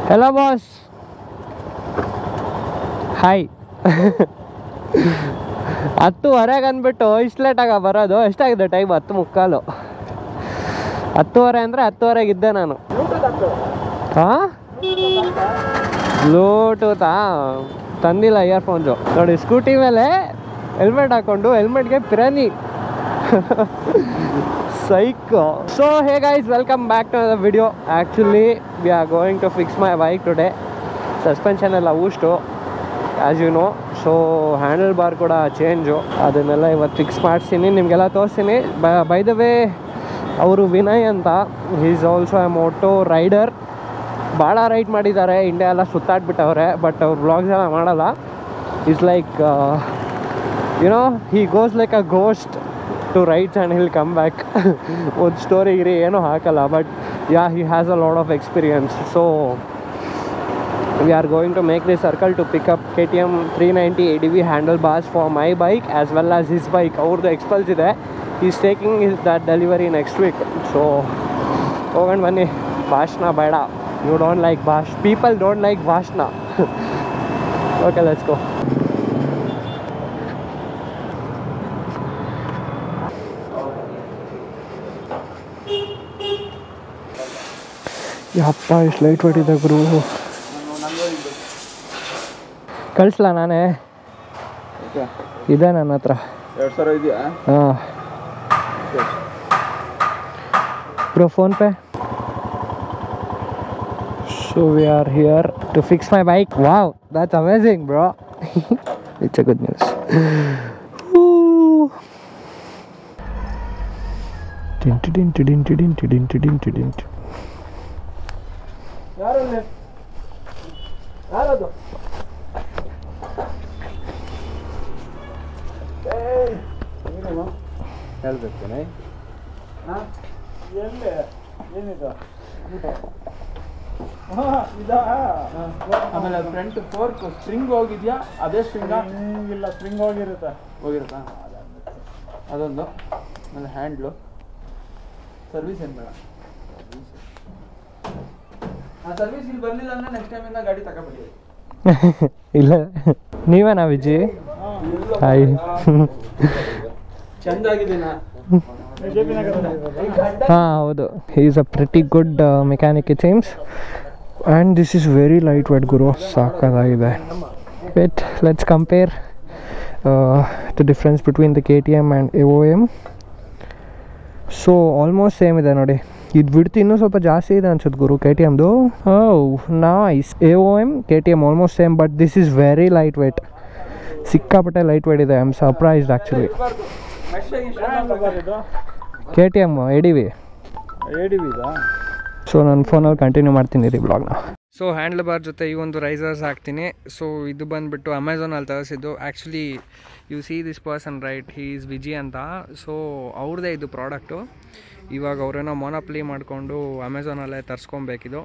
Hello boss. Hi. 10:30 ಅಂದ್ಬಿಟ್ಟು ಇಷ್ಟು ಲೇಟಾಗ ಬರೋದು. ಎಷ್ಟಾಗಿದೆ ಟೈಮ್? 10:45. 10:30 ಅಂದರೆ 10:30 ಇದ್ದೆ ನಾನು. ಹಾಂ, ಬ್ಲೂಟೂತಾ ತಂದಿಲ್ಲ, ಇಯರ್ಫೋನ್ಸು. ನೋಡಿ, ಸ್ಕೂಟಿ ಮೇಲೆ ಹೆಲ್ಮೆಟ್ ಹಾಕ್ಕೊಂಡು ಹೆಲ್ಮೆಟ್ಗೆ Pirani psycho. So hey guys, welcome back to another video. Actually we are going to fix my bike today. Suspension ಎಲ್ಲ ಊಷ್ಟು, as you know. So handlebar ಕೂಡ ಚೇಂಜು, ಅದನ್ನೆಲ್ಲ ಇವತ್ತು ಫಿಕ್ಸ್ ಮಾಡಿಸ್ತೀನಿ, ನಿಮಗೆಲ್ಲ ತೋರಿಸ್ತೀನಿ. ಬೈ ದ ವೇ, ಅವರು ವಿನಯ್ ಅಂತ, is also a moto rider. ಭಾಳ ರೈಡ್ ಮಾಡಿದ್ದಾರೆ, ಇಂಡಿಯಾ ಎಲ್ಲ ಸುತ್ತಾಡ್ಬಿಟ್ಟವ್ರೆ. ಬಟ್ ಅವ್ರು ವ್ಲಾಗ್ಸ್ ಎಲ್ಲ ಮಾಡಲ್ಲ. It's like you know, he goes like a ghost to rides and he'll come back. ಒಂದು ಸ್ಟೋರಿ ಗಿರಿ ಏನೂ ಹಾಕಲ್ಲ, but yeah, he has a lot of experience. So we are going to make this circle to pick up KTM 390 ADV handlebars for my bike as well as his bike. ಅವ್ರದ್ದು ಎಕ್ಸ್ಪಲ್ಸ್ ಇದೆ, he's taking that delivery next week. So ಹೋಗೋಣ ಬನ್ನಿ. ಭಾಷಣ ಬೇಡ, you don't like people don't like ಭಾಷಣ. Okay, let's go. ಯಪ್ಪ, ಇಷ್ಟು light weight ಇದೆ ಗುರು. ಕಳಿಸ್ಲಾ ನಾನೇ? ಇದೆ ನನ್ನ ಹತ್ರ. 2000 ಇದೆಯಾ? ಹಾಂ bro, PhonePe. So we are here to fix my bike. Wow, that's amazing bro. It's a good news. ಯಾರದು? ಹೇಳ್ಬೇಕೇನೆ. ಎಲ್ಲಿ ಏನಿದು? ಆಮೇಲೆ ಫ್ರಂಟ್ ಫೋರ್ಕ್ ಸ್ಪ್ರಿಂಗ್ ಹೋಗಿದ್ಯಾ? ಅದೇ ಸ್ಪ್ರಿಂಗ್ ಇಲ್ಲ, ಸ್ಪ್ರಿಂಗ್ ಹೋಗಿರುತ್ತಾ? ಅದೊಂದು. ಆಮೇಲೆ ಹ್ಯಾಂಡ್ಲು. ಸರ್ವಿಸ್ ಏನು ಬೇಡ. ಸರ್ವಿಸ್ ಇಲ್ಲಿ ಬರಲಿಲ್ಲ ಅಂದರೆ ನೆಕ್ಸ್ಟ್ ಟೈಮಿಂದ ಗಾಡಿ ತಗೊಬಿಡಿ. ಇಲ್ಲ, ನೀವೇನಾ ವಿಜಿ? ಹಾಯ್, ಚಂದಾಗಿದ್ದೀನಾ? ಹಾಂ ಹೌದು, he is a pretty good mechanic it seems. And this is very light weight ಗುರು, ಸಾಕಾಗಿದೆ. Wait, let's compare the difference between the KTM and AOM. So almost same ಇದೆ ನೋಡಿ. ಇದು ಬಿಡ್ತು ಇನ್ನೂ ಸ್ವಲ್ಪ ಜಾಸ್ತಿ ಇದೆ ಅನ್ಸುತ್ತೆ ಗುರು KTMದು. Nice. AOM KTM almost same, but this is very light weight. ಸಿಕ್ಕಾಪಟ್ಟೆ ಲೈಟ್ ವೇಟ್ ಇದೆ. I am surprised actually. KTM ADV. So ನಾನು ಫೋನಲ್ಲಿ ಕಂಟಿನ್ಯೂ ಮಾಡ್ತೀನಿ ರೀ ಬ್ಲಾಗ್ನ. ಸೊ ಹ್ಯಾಂಡ್ಲ್ಬಾರ್ ಜೊತೆ ಈ ಒಂದು ರೈಸರ್ಸ್ ಹಾಕ್ತೀನಿ. ಸೊ ಇದು ಬಂದುಬಿಟ್ಟು ಅಮೆಝಾನಲ್ಲಿ ತರಿಸಿದ್ದು. Actually you see this person right, he is Viji ಅಂತ. ಸೊ ಅವ್ರದ್ದೇ ಇದು ಪ್ರಾಡಕ್ಟು. ಇವಾಗ ಅವರೇನೋ ಮೊನೋಪ್ಲಿ ಮಾಡಿಕೊಂಡು ಅಮೆಝಾನಲ್ಲೇ ತರಿಸ್ಕೊಬೇಕಿದು.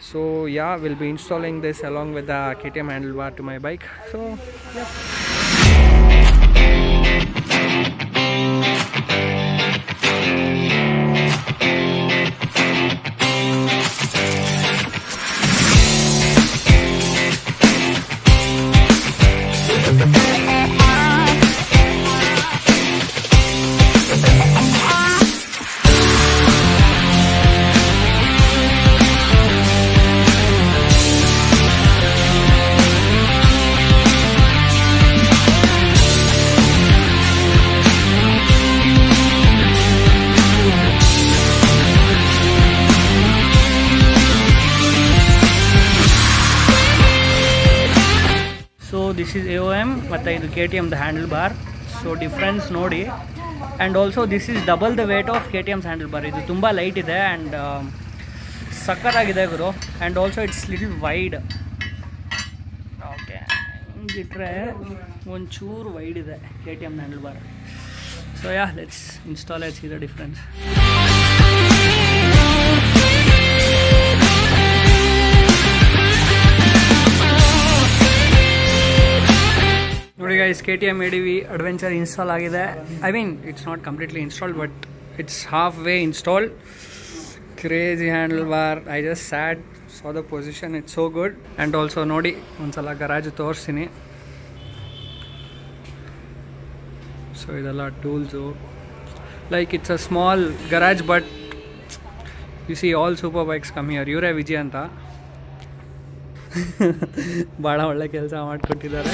So yeah, will be installing this along with the KTM handlebar to my bike. So this is AOM ಮತ್ತು ಇದು KTM the handle bar. So difference ನೋಡಿ. And also this is double the weight of KTM's handle bar. ಇದು ತುಂಬ light ಇದೆ and ಸಕ್ಕತ್ತಾಗಿದೆ ಗುರು. And also it's little wide. Okay, ಹಿಂಗಿಟ್ರೆ ಒಂಚೂರು wide ಇದೆ KTM handle bar. So yeah, let's install it, see the difference. ನೋಡಿ guys, KTM ADV adventure install ಆಗಿದೆ. I mean it's not completely installed, but it's half way installed. Crazy handlebar. I just sat so the position it's so good. And also ನೋಡಿ ಒಂದ್ಸಲ garage ತೋರಿಸ್ತೀನಿ. So ಇದೆಲ್ಲ tools, like it's a small garage but you see all super bikes come here. ಇವರೇ ವಿಜಯ್ ಅಂತ ಭಾಳ ಒಳ್ಳೆ ಕೆಲಸ ಮಾಡಿಕೊಟ್ಟಿದ್ದಾರೆ.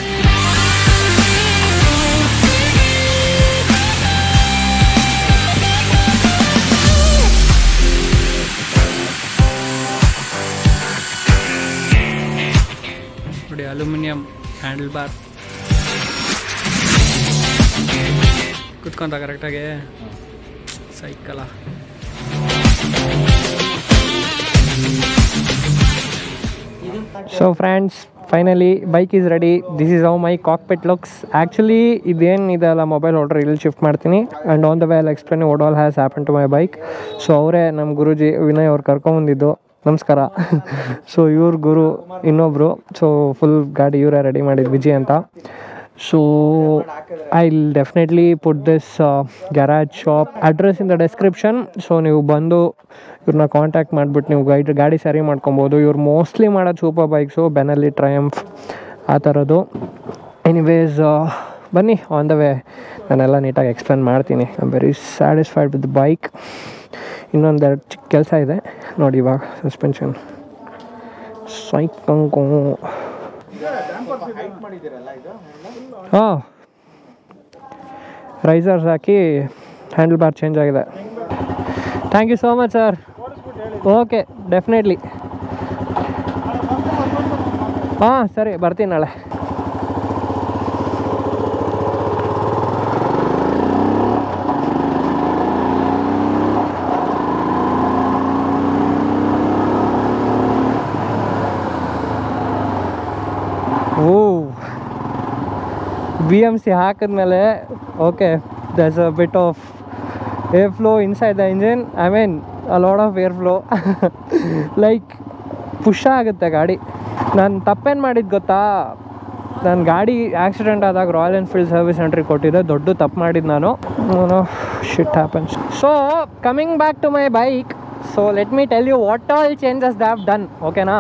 ನೋಡಿ ಅಲ್ಯೂಮಿನಿಯಂ ಹ್ಯಾಂಡಲ್ ಬಾರ್ ಕುತ್ಕೊಂತ ಕರೆಕ್ಟಾಗಿ ಸೈಕಲ. So friends, finally bike is ready. This is how my cockpit looks. Actually ಇದೇನು ಇದೆಲ್ಲ ಮೊಬೈಲ್ ಹೋಲ್ಡರ್ ಇಲ್ಲಿ ಶಿಫ್ಟ್ ಮಾಡ್ತೀನಿ. And on the way I'll explain what all has happen to my bike. So ಅವರೇ ನಮ್ಮ ಗುರುಜಿ ವಿನಯ್ ಅವ್ರು ಕರ್ಕೊಂಬಂದಿದ್ದು. ನಮಸ್ಕಾರ. ಸೊ ಇವ್ರ ಗುರು ಇನ್ನೊಬ್ಬರು. ಸೊ ಫುಲ್ ಗಾಡಿ ಇವರೇ ರೆಡಿ ಮಾಡಿದ್ದು, ವಿಜಯ್ ಅಂತ. So I will definitely put this garage shop address in the description. So ನೀವು ಬಂದು ಇವ್ರನ್ನ ಕಾಂಟ್ಯಾಕ್ಟ್ ಮಾಡಿಬಿಟ್ಟು ನೀವು ಗಾಡಿ ಸರಿ ಮಾಡ್ಕೊಬೋದು. ಇವ್ರು ಮೋಸ್ಟ್ಲಿ ಮಾಡೋದು ಸೂಪರ್ ಬೈಕ್ಸು, ಬೆನಲ್ಲಿ, ಟ್ರಯಂಫ್ ಆ ಥರದ್ದು. ಎನಿವೇಸ್ ಬನ್ನಿ, ಆನ್ ದ ವೇ ನಾನೆಲ್ಲ ನೀಟಾಗಿ ಎಕ್ಸ್ಪ್ಲೇನ್ ಮಾಡ್ತೀನಿ. I am very satisfied with bike. ಇನ್ನೊಂದೆರಡು ಚಿಕ್ಕ ಕೆಲಸ ಇದೆ ನೋಡಿ. ಇವಾಗ ಸಸ್ಪೆನ್ಷನ್ ಸೈಕಂಕು ಹಾಂ ರೈಸರ್ಸ್ ಹಾಕಿ ಹ್ಯಾಂಡಲ್ ಬಾರ್ ಚೇಂಜ್ ಆಗಿದೆ. Thank you so much sir. Okay, definitely. ಹಾಂ ಸರಿ, ಬರ್ತೀನಿ ನಾಳೆ. BMC ಹಾಕಿದ್ಮೇಲೆ okay, there's a bit of air flow inside the engine. I mean a lot of air flow. Like push ಆಗುತ್ತೆ ಗಾಡಿ. ನಾನು ತಪ್ಪೇನು ಮಾಡಿದ್ದು ಗೊತ್ತಾ? ನನ್ನ ಗಾಡಿ ಆಕ್ಸಿಡೆಂಟ್ ಆದಾಗ ರಾಯಲ್ ಎನ್ಫೀಲ್ಡ್ ಸರ್ವಿಸ್ ಸೆಂಟ್ರಿಗೆ ಕೊಟ್ಟಿದ್ದೆ. ದೊಡ್ಡ ತಪ್ಪು ಮಾಡಿದ್ದು ನಾನು. Shit happens. So coming back to my bike. So let me tell you what all changes they have done. ಓಕೆನಾ?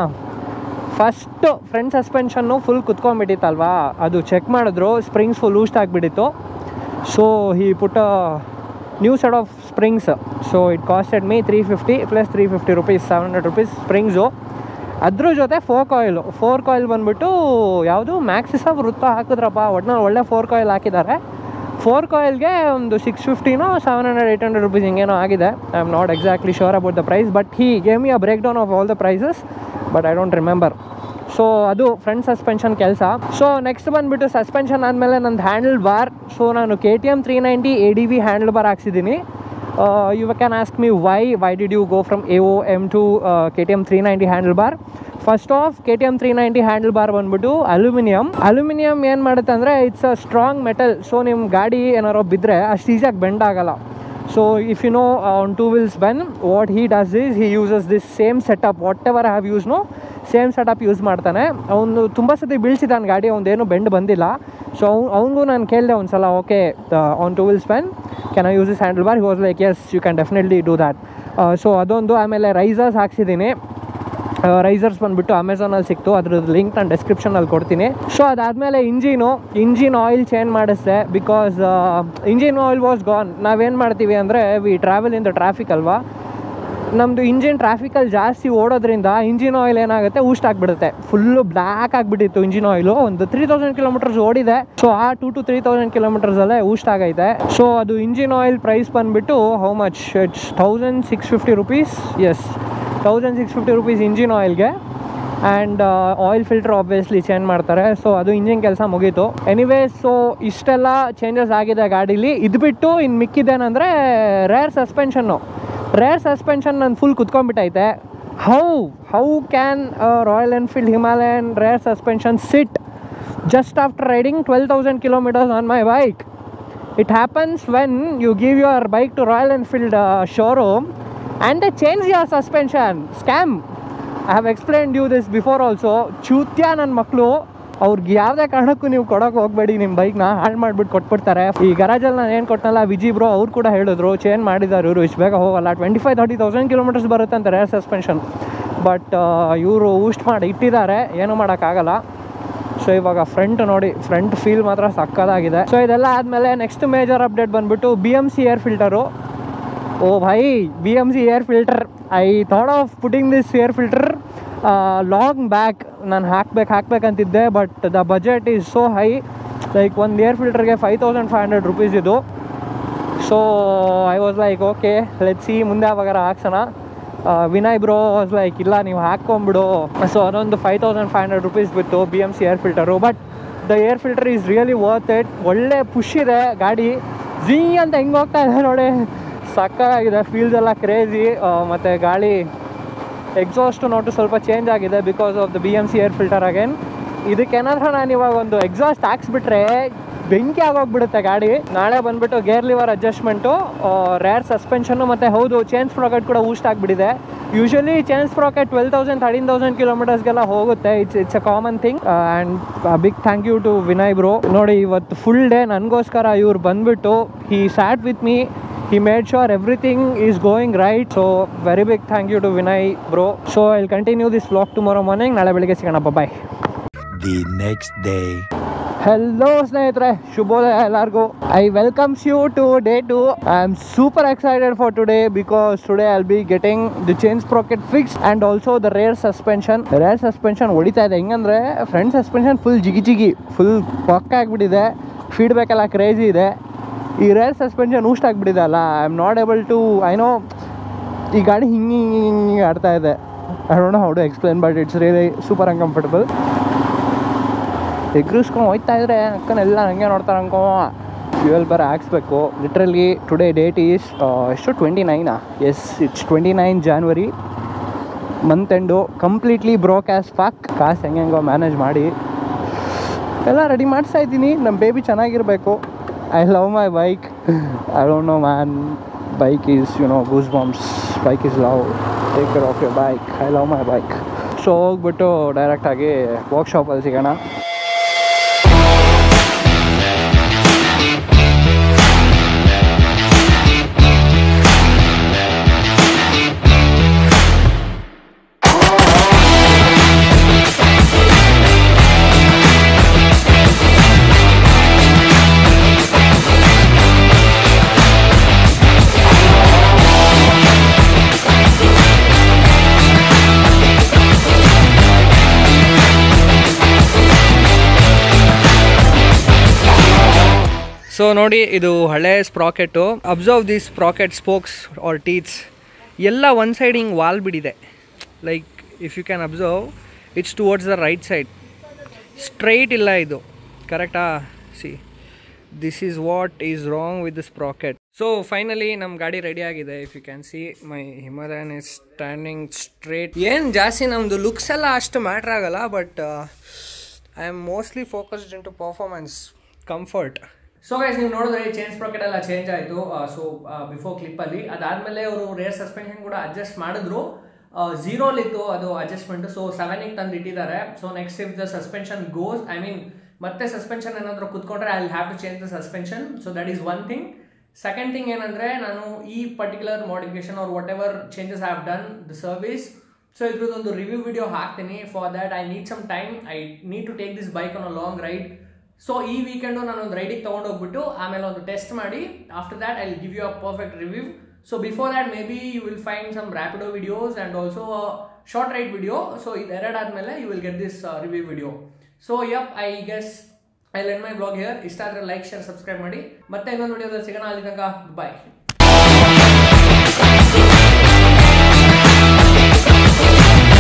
ಫಸ್ಟು ಫ್ರಂಟ್ ಸಸ್ಪೆನ್ಷನ್ನು ಫುಲ್ ಕುತ್ಕೊಂಡ್ಬಿಟ್ಟಿತ್ತಲ್ವಾ, ಅದು ಚೆಕ್ ಮಾಡಿದ್ರು, ಸ್ಪ್ರಿಂಗ್ಸ್ ಫುಲ್ ಲೂಸ್ಟ್ ಆಗಿಬಿಟ್ಟಿತ್ತು. So he put a new set of springs. So it costed me 350 plus 350 rupees, 700 rupees springs. ಅದ್ರ ಜೊತೆ fork oil ಬಂದುಬಿಟ್ಟು ಯಾವುದು ಮ್ಯಾಕ್ಸಿಸ ವೃತ್ತ ಹಾಕಿದ್ರಪ್ಪ. ಒಟ್ಟಿನಲ್ಲಿ ಒಳ್ಳೆ ಫೋರ್ಕ್ ಆಯಿಲ್ ಹಾಕಿದ್ದಾರೆ. ಫೋರ್ಕ್ ಆಯಿಲ್ಗೆ ಒಂದು 650ನೋ 700-800 ರುಪೀಸ್ ಹಿಂಗೇನೋ ಆಗಿದೆ. I am not exactly sure about the price, but he gave me a breakdown of all the prices, but I don't remember. So ಅದು ಫ್ರಂಟ್ ಸಸ್ಪೆನ್ಷನ್ ಕೆಲಸ. ಸೊ ನೆಕ್ಸ್ಟ್ ಬಂದುಬಿಟ್ಟು suspension ಆದಮೇಲೆ ನಂದು ಹ್ಯಾಂಡಲ್ ಬಾರ್. ಸೊ ನಾನು KTM 390 ADV handle bar ಹಾಕ್ಸಿದ್ದೀನಿ. You can ask me why did you go from AOM to KTM 390 handle bar. First of KTM 390 handle bar ಬಂದುಬಿಟ್ಟು aluminium ಏನು ಮಾಡುತ್ತೆ ಅಂದರೆ it's a strong metal. So ನಿಮ್ಮ ಗಾಡಿ ಏನಾರೋ ಬಿದ್ದರೆ ಅಷ್ಟು ಈಸಿಯಾಗಿ ಬೆಂಡ್ ಆಗಲ್ಲ. So if you know on 2 wheels Ben, what he does is he uses this same setup, whatever I have used, no same setup use ಮಾಡ್ತಾನೆ. ಅವನು ತುಂಬ ಸತಿ ಬೀಳ್ಸಿದ್ದಾನೆ ಗಾಡಿ, ಅವನದೇನು ಬೆಂಡ್ ಬಂದಿಲ್ಲ. ಸೊ ಅವನಿಗೂ ನಾನು ಕೇಳಿದೆ ಒಂದು ಸಲ, okay on 2 wheels Ben, can I use this handle bar? He was like yes, you can definitely do that. So ಅದೊಂದು. ಆಮೇಲೆ ರೈಸರ್ಸ್ ಹಾಕ್ಸಿದ್ದೀನಿ. ರೈಸರ್ಸ್ ಬಂದುಬಿಟ್ಟು ಅಮೆಝಾನಲ್ಲಿ ಸಿಕ್ತು, ಅದ್ರದ್ದು ಲಿಂಕ್ ನಾನು ಡಿಸ್ಕ್ರಿಪ್ಷನಲ್ಲಿ ಕೊಡ್ತೀನಿ. ಸೊ ಅದಾದಮೇಲೆ ಇಂಜಿನ್ ಆಯಿಲ್ ಚೇಂಜ್ ಮಾಡಿಸ್ದೆ. Because engine oil was gone. ನಾವೇನು ಮಾಡ್ತೀವಿ ಅಂದರೆ we travel in the traffic ಅಲ್ವಾ, ನಮ್ಮದು ಇಂಜಿನ್ ಟ್ರಾಫಿಕಲ್ಲಿ ಜಾಸ್ತಿ ಓಡೋದ್ರಿಂದ ಇಂಜಿನ್ ಆಯಿಲ್ ಏನಾಗುತ್ತೆ, ಊಸ್ಟ್ ಆಗಿಬಿಡುತ್ತೆ. ಫುಲ್ಲು ಬ್ಲ್ಯಾಕ್ ಆಗಿಬಿಟ್ಟಿತ್ತು ಇಂಜಿನ್ ಆಯಿಲು. ಒಂದು 3000 ಕಿಲೋಮೀಟರ್ಸ್ ಓಡಿದೆ. ಸೊ ಆ 2 to 3000 ಕಿಲೋಮೀಟರ್ಸಲ್ಲೇ ಊಸ್ಟ್ ಆಗೈತೆ. ಸೊ ಅದು ಇಂಜಿನ್ ಆಯಿಲ್ ಪ್ರೈಸ್ ಬಂದುಬಿಟ್ಟು how much? It's 1650 rupees. Yes, 1650 rupees engine ಆಯಿಲ್ಗೆ. And oil filter obviously change ಮಾಡ್ತಾರೆ. ಸೊ ಅದು ಇಂಜಿನ್ ಕೆಲಸ ಮುಗೀತು. ಎನಿವೇಸ್, ಸೊ ಇಷ್ಟೆಲ್ಲ ಚೇಂಜಸ್ ಆಗಿದೆ ಗಾಡೀಲಿ. ಇದು ಬಿಟ್ಟು ಇನ್ನು ಮಿಕ್ಕಿದ್ದೇನೆಂದರೆ ರೇರ್ ಸಸ್ಪೆನ್ಷನ್ ನಾನು ಫುಲ್ ಕುತ್ಕೊಂಡ್ಬಿಟ್ಟೈತೆ. How can Royal Enfield Himalayan rear suspension sit just after riding 12,000 kilometers on my bike? It happens when you give your bike to Royal Enfield showroom and they change your suspension. Scam. I have explained you this before also. ಚೂತ್ಯ ನನ್ನ ಮಕ್ಕಳು, ಅವ್ರಿಗೆ ಯಾವುದೇ ಕಾರಣಕ್ಕೂ ನೀವು ಕೊಡೋಕೆ ಹೋಗಬೇಡಿ. ನಿಮ್ಮ ಬೈಕ್ನ ಹಾಳು ಮಾಡಿಬಿಟ್ಟು ಕೊಟ್ಬಿಡ್ತಾರೆ. ಈ ಗರಾಜಲ್ಲಿ ನಾನು ಏನು ಕೊಟ್ಟನಲ್ಲ, ವಿಜಿ ಬ್ರೋ ಅವ್ರು ಕೂಡ ಹೇಳಿದ್ರು, ಚೇಂಜ್ ಮಾಡಿದ್ದಾರೆ ಇವರು, ಇಷ್ಟು ಬೇಗ ಹೋಗಲ್ಲ. 25,000-30,000 ಕಿಲೋಮೀಟರ್ಸ್ ಬರುತ್ತೆ ಅಂತ ರೇರ್ ಸಸ್ಪೆನ್ಷನ್. ಬಟ್ ಇವರು ಊಸ್ಟ್ ಮಾಡಿ ಇಟ್ಟಿದ್ದಾರೆ, ಏನು ಮಾಡೋಕ್ಕಾಗಲ್ಲ. ಸೊ ಇವಾಗ ಫ್ರಂಟ್ ನೋಡಿ, ಫ್ರಂಟ್ ಫೀಲ್ ಮಾತ್ರ ಸಕ್ಕದಾಗಿದೆ. ಸೊ ಇದೆಲ್ಲ ಆದಮೇಲೆ ನೆಕ್ಸ್ಟ್ ಮೇಜರ್ ಅಪ್ಡೇಟ್ ಬಂದುಬಿಟ್ಟು BMC ಏರ್ ಫಿಲ್ಟರು. ಓ ಭಾಯ್, BMC air filter, I thought of putting this air filter long back. ನಾನು ಹಾಕ್ಬೇಕಂತಿದ್ದೆ, but the budget is so high. Like ಒಂದು ಏರ್ ಫಿಲ್ಟರ್ಗೆ 5500 ರೂಪೀಸ್ ಇದು. So I was like okay let's see, ಮುಂದೆ ಯಾವಾಗಾರ ಹಾಕ್ಸೋಣ. ವಿನಯ್ ಬ್ರೋ ವಾಸ್ ಲೈಕ್ ಇಲ್ಲ ನೀವು ಹಾಕ್ಕೊಂಬಿಡು. ಸೊ ಅದೊಂದು 5500 ರೂಪೀಸ್ ಬಿತ್ತು BMC air filter. But the air filter is really worth it. ಒಳ್ಳೆ ಪುಷ್ ಇದೆ ಗಾಡಿ, ಝೀ ಅಂತ ಹಿಂಗೆ ಹೋಗ್ತಾ ಇದೆ ನೋಡಿ, ಸಕ್ಕತ್ತಾಗಿದೆ. ಫೀಲ್ಸ್ ಎಲ್ಲ ಕ್ರೇಜಿ. ಮತ್ತು ಗಾಳಿ ಎಕ್ಸಾಸ್ಟ್ ನೋಟು ಸ್ವಲ್ಪ ಚೇಂಜ್ ಆಗಿದೆ because of the BMC air filter again. ಇದಕ್ಕೇನಾದ್ರೂ ನಾನು ಇವಾಗ ಒಂದು ಎಕ್ಸಾಸ್ಟ್ ಹಾಕ್ಸ್ಬಿಟ್ರೆ ಬೆಂಕಿ ಆಗೋಗ್ಬಿಡುತ್ತೆ ಗಾಡಿ. ನಾಳೆ ಬಂದುಬಿಟ್ಟು ಗೇರ್ ಲಿವರ್ ಅಡ್ಜಸ್ಟ್ಮೆಂಟು, ರೇರ್ ಸಸ್ಪೆನ್ಷನ್ನು, ಮತ್ತು ಹೌದು ಚೇನ್ ಸ್ಪ್ರಾಕೆಟ್ ಕೂಡ ಊಸ್ಟ್ ಆಗಿಬಿಟ್ಟಿದೆ. ಯೂಶ್ವಲಿ ಚೇನ್ ಸ್ಪ್ರಾಕೆಟ್ 12,000-13,000 ಕಿಲೋಮೀಟರ್ಸ್ಗೆಲ್ಲ ಹೋಗುತ್ತೆ. It's a common thing. And big thank you to Vinay bro. ನೋಡಿ ಇವತ್ತು ಫುಲ್ ಡೇ ನನಗೋಸ್ಕರ ಇವ್ರು ಬಂದುಬಿಟ್ಟು he sat with me, he made sure everything is going right. So very big thank you to Vinay bro. So I'll continue this vlog tomorrow morning. ನಾಳೆ ಬೆಳಿಗ್ಗೆ ಸಿಗೋಣ. ಬಾಯ್. The next day. Hello ಸ್ನೇಹಿತರೆ, ಶುಭೋದಯ ಎಲ್ಲರಿಗೂ. I welcomes you to day 2. I am super excited for today because today I'll be getting the chain sprocket fixed and also the rear suspension. Rear suspension ಹೊಡಿತಾ ಇದೆ. ಹೆಂಗಂದ್ರೆ front suspension full ಜಿಗಿ full ಪಕ್ಕ ಆಗಿಬಿಟ್ಟಿದೆ. Feedback ಎಲ್ಲ crazy ಇದೆ. ಈ rare suspension ಊಸ್ಟ್ ಆಗಿಬಿಟ್ಟಿದೆ ಅಲ್ಲ, I am not able to, I know ಈ ಗಾಡಿ ಹಿಂಗೆ ಆಡ್ತಾ ಇದೆ. I don't know how to explain, but it's really super uncomfortable. ಎಗ್ರಿಸ್ಕೊಂಡು ಹೋಗ್ತಾ ಇದ್ರೆ ಅಕ್ಕನೆಲ್ಲ ಹಂಗೆ ನೋಡ್ತಾರೆ ಅನ್ಕೋ. ಫ್ಯೂಯಲ್ ಬರ ಹಾಕ್ಸ್ಬೇಕು. ಲಿಟ್ರಲಿ ಟುಡೇ ಡೇಟ್ ಈಸ್ ಎಷ್ಟು 29. Yes, it's 29 January. Month end. Completely broke as fuck. ಕಾಸು ಹೆಂಗೆಂಗೋ ಮ್ಯಾನೇಜ್ ಮಾಡಿ ಎಲ್ಲ ರೆಡಿ ಮಾಡಿಸ್ತಾ ಇದ್ದೀನಿ. ನಮ್ಮ ಬೇಬಿ ಚೆನ್ನಾಗಿರಬೇಕು. I love my bike. I don't know man, bike is, you know, goosebumps. Bike is love. Take care of your bike. I love my bike. So ಹೋಗ್ಬಿಟ್ಟು ಡೈರೆಕ್ಟಾಗಿ ವರ್ಕ್ಶಾಪಲ್ಲಿ ಸಿಗೋಣ. ಸೊ ನೋಡಿ, ಇದು ಹಳೆ sprocket. Observe this sprocket spokes are teeths ಎಲ್ಲ one side ಹಿಂಗೆ ವಾಲ್ ಬಿಡಿದೆ. Like if you can observe, it's towards the right side, straight ಇಲ್ಲ ಇದು. ಕರೆಕ್ಟಾ? See, this is what is wrong with the sprocket. So finally ನಮ್ಮ ಗಾಡಿ ready ಆಗಿದೆ. If you can see my Himalayan is standing straight. ಏನು ಜಾಸ್ತಿ ನಮ್ಮದು looks ಎಲ್ಲ ಅಷ್ಟು ಮ್ಯಾಟ್ರ್ ಆಗಲ್ಲ, but I am mostly focused in to performance, comfort. So guys, ನೀವು ನೋಡಿದ್ರೆ ಚೇನ್ ಸ್ಪ್ರಾಕೆಟ್ ಎಲ್ಲ ಚೇಂಜ್ ಆಯಿತು. ಸೊ ಬಿಫೋರ್ ಕ್ಲಿಪ್ಪಲ್ಲಿ ಅದಾದಮೇಲೆ ಅವರು ರೇರ್ ಸಸ್ಪೆನ್ಷನ್ ಕೂಡ ಅಡ್ಜಸ್ಟ್ ಮಾಡಿದ್ರು. 0 ಅದು ಅಡ್ಜಸ್ಟ್ಮೆಂಟ್. ಸೊ 7ಗೆ ತಂದು ಇಟ್ಟಿದ್ದಾರೆ. So next if the suspension goes, I mean ಮತ್ತೆ ಸಸ್ಪೆನ್ಷನ್ ಏನಾದರೂ ಕುತ್ಕೊಂಡ್ರೆ I will have to change the suspension. So that is one thing. Second thing ಏನಂದರೆ, ನಾನು ಈ particular modification or whatever changes have done the service, so ಇದ್ರದ್ದೊಂದು review video ಹಾಕ್ತೀನಿ. For that I need some time. I need to take this bike on a long ride. So ಈ weekend ನಾನು ಒಂದು ರೈಡಿಗೆ ತೊಗೊಂಡೋಗ್ಬಿಟ್ಟು ಆಮೇಲೆ ಒಂದು test ಮಾಡಿ, after that I will give you a perfect review. So before that maybe you will find some Rapido videos and also short ride video. So ಇದೆರಡು ಆದಮೇಲೆ you will get this review video. So yup, I guess I lend my blog here. ಇಷ್ಟ ಆದರೆ like, share, subscribe ಮಾಡಿ. ಮತ್ತೆ ಇನ್ನೊಂದು ವಿಡಿಯೋದಲ್ಲಿ ಸಿಗೋಣ. ಅಲ್ಲಿ ತನಕ ಬಾಯ್.